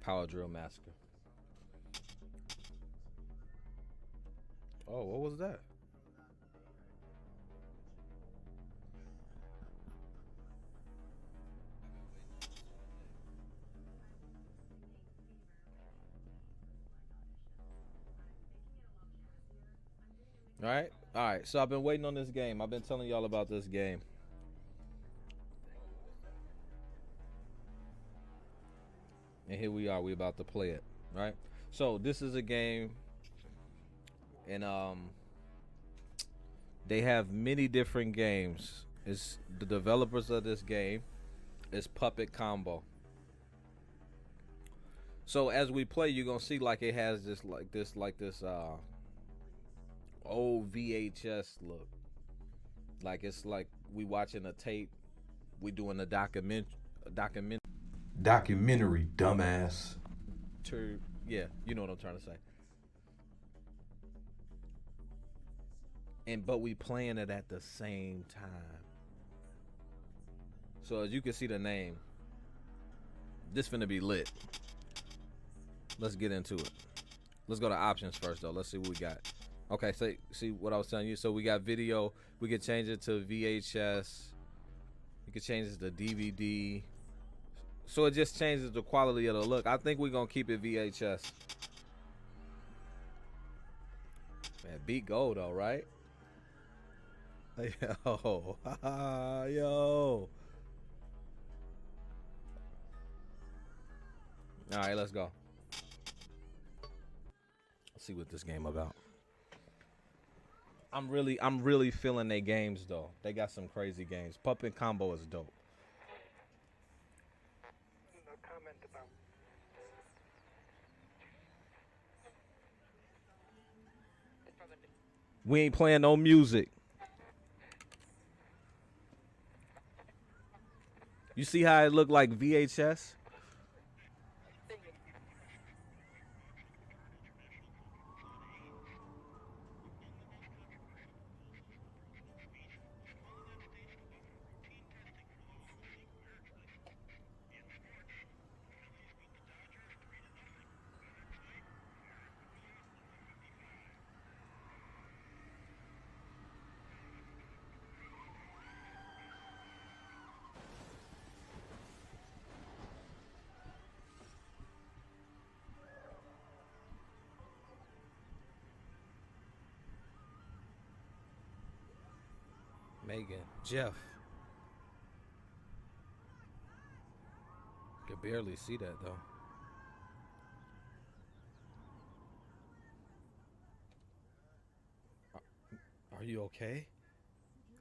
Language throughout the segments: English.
Power Drill Massacre. Oh, what was that? All right. So I've been waiting on this game. I've been telling y'all about this game. And here we are. We about to play it, right? So this is a game, and they have many different games. It's the developers of this game is Puppet Combo. So as we play, you're gonna see like it has this old VHS look. Like it's like we watching a tape. We doing a documentary, dumbass. Yeah, you know what I'm trying to say. But we playing it at the same time. So as you can see the name, this finna be lit. Let's get into it. Let's go to options first though. Let's see what we got. Okay, so see what I was telling you. So we got video. We can change it to VHS. You can change it to DVD. So it just changes the quality of the look. I think we're gonna keep it VHS. Man, beat gold though, right? Yo, yo. All right, let's go. Let's see what this game about. I'm really feeling their games though. They got some crazy games. Puppet Combo is dope. No comment about. We ain't playing no music. You see how it look like VHS? Megan, Jeff. Could barely see that though. Are you okay?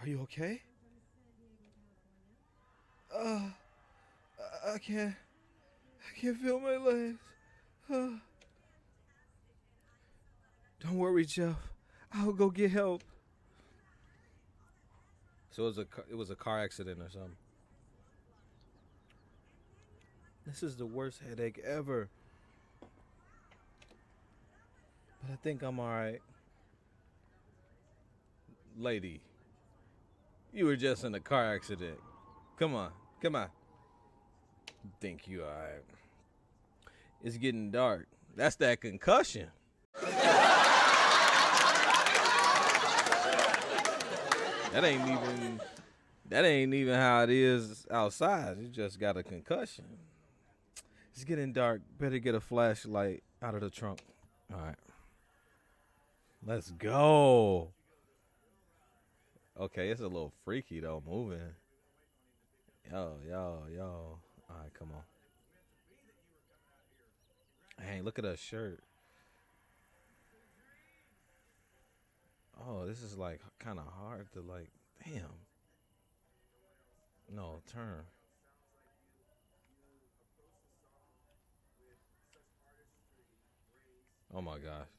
Are you okay? Uh, I can't feel my legs. Don't worry, Jeff. I'll go get help. So it was a car accident or something. This is the worst headache ever. But I think I'm alright. Lady, you were just in a car accident. Come on. Think you alright. It's getting dark. That's that concussion. That ain't even how it is outside. You just got a concussion. It's getting dark. Better get a flashlight out of the trunk. All right. Let's go. Okay, it's a little freaky though, moving. Yo. All right, come on. Hey, look at her shirt. Oh, this is like kind of hard to like. Damn. No, turn. Oh my gosh.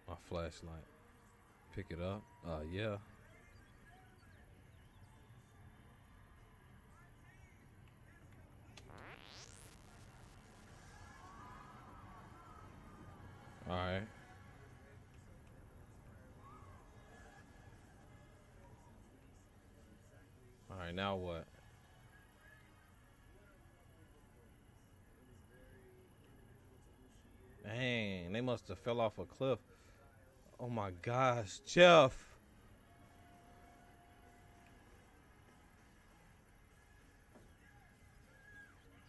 My flashlight. Pick it up. Yeah. All right. right, now what? Dang, they must have fell off a cliff. Oh my gosh, Jeff.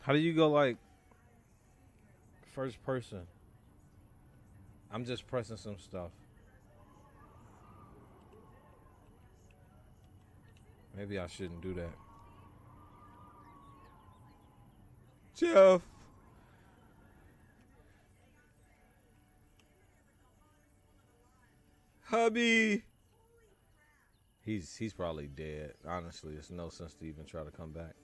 How do you go like first person? I'm just pressing some stuff. Maybe I shouldn't do that. Jeff. Hubby. He's probably dead. Honestly, there's no sense to even try to come back.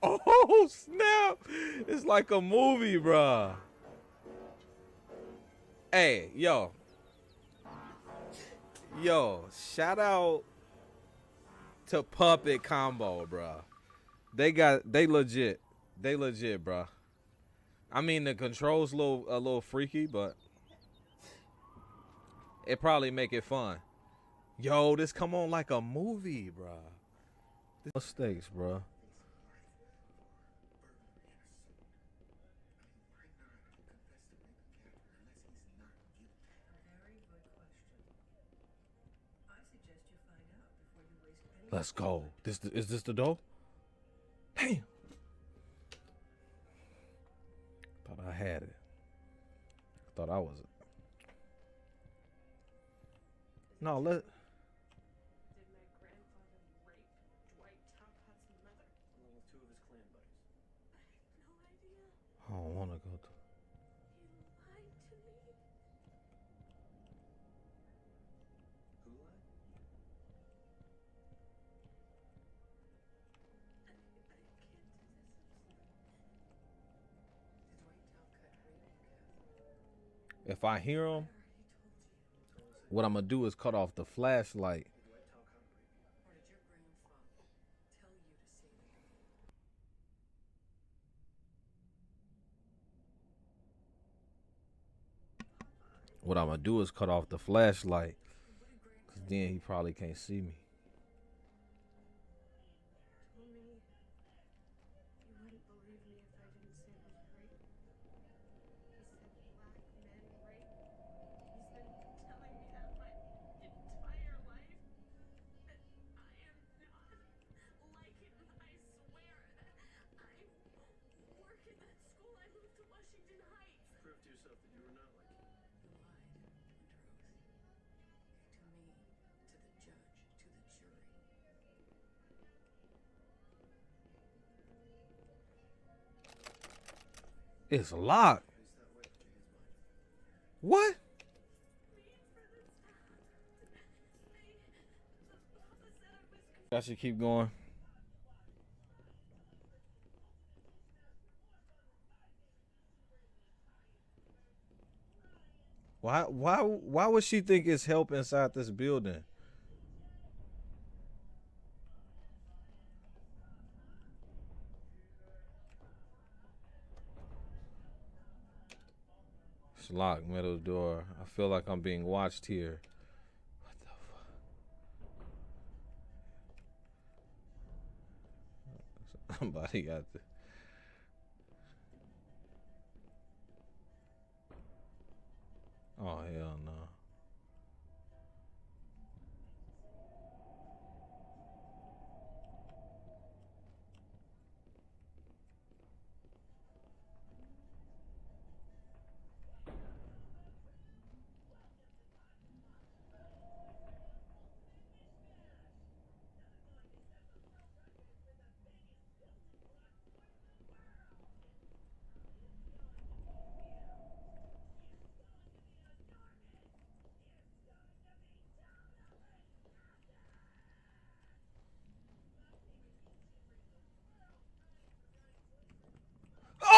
Oh snap! It's like a movie, bruh. Hey, yo, shout out to Puppet Combo, bruh. They legit, bruh. I mean, the controls a little freaky, but it probably make it fun. Yo, this come on like a movie, bruh. Mistakes, bruh. Let's go. Is this the door? Damn. Thought I had it. Thought I was it. No, let. Did my grandfather rape Dwight Talcott's mother? Along with 2 of his clan buddies. I had no idea. I don't want to go to. He lied to me. Who lied? I can't do this. Did Dwight Talcott rape you, Kath? If I hear him, I already told you. what I'm gonna do is cut off the flashlight. Did Dwight Talcott rape you? Or did your grandfather tell you to say that? What I'm gonna do is cut off the flashlight, What did grandpa cause then he probably can't see me. told me you wouldn't believe me if I didn't say it was rape? He said black men rape. He's been telling me that my entire life. That I am not like him, I swear. I work in that school. I moved to Washington Heights. Prove to yourself that you were not like him. You lied, Montrose. To me, to the judge, to the jury. It's locked. Face that way, change his mind. What? I should keep going. Why would she think it's help inside this building? It's locked, middle door. I feel like I'm being watched here. What the fuck? Somebody got the. Oh hell no.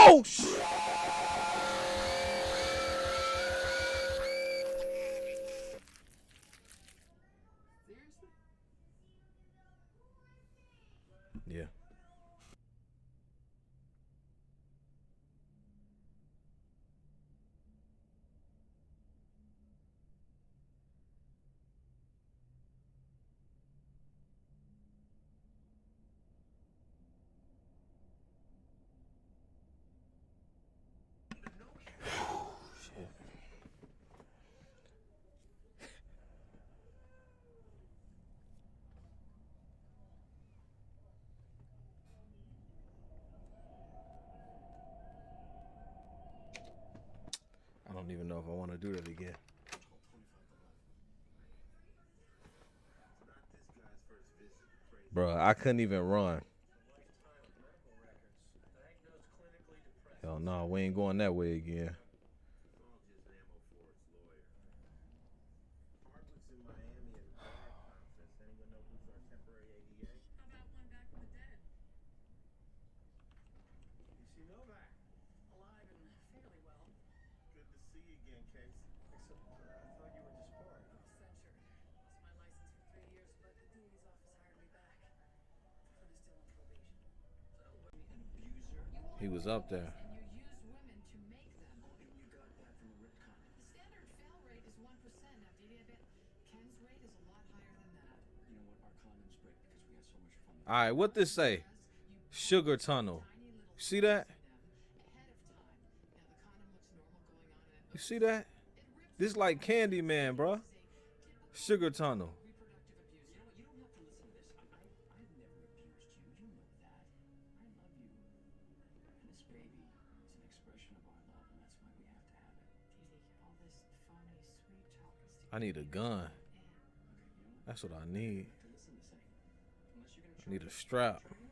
Oh shit! Seriously? Yeah. if I want to do that again. Bro, I couldn't even run. Hell no, we ain't going that way again. Alive and fairly well. Good to see you again, Case. Except I thought you were disbarred. Censured. Lost my license for 3 years, but the DA's office hired me back. But is still on probation. He was up there. And you use women to make them. And you got that from a ripped condom. The standard fail rate is 1%. Now, Didi, I bet Ken's rate is a lot higher than that. You know what? Our condoms break because we had so much fun. All right, what this say? Sugar tunnel. See that? Ahead of time. Now, the condom looks normal going on, and You see that? This like Candyman, bro. Sugar tunnel. reproductive abuse. You know what? You don't have to listen to this. I've never abused you. You know that. I love you. And this baby is an expression of our love, and that's why we have to have it. Didi, all this phony sweet talk is I need a gun. Okay, you know what? That's what I need. To listen to this anymore. Unless you're I gonna need a strap. No. All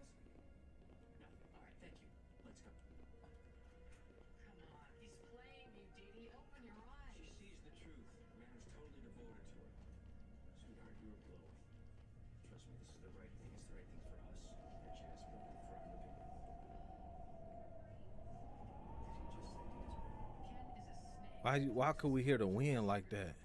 right, thank you. Let's go. Come on, he's playing you, Didi. Open your eyes. She sees the truth. Man was totally devoted to her. Sweetheart, you were blown. Trust me, this is the right thing. It's the right thing for us. And she has spoken for our living. Did he just say he is? Ken is a snake. Why could we hear the wind like that?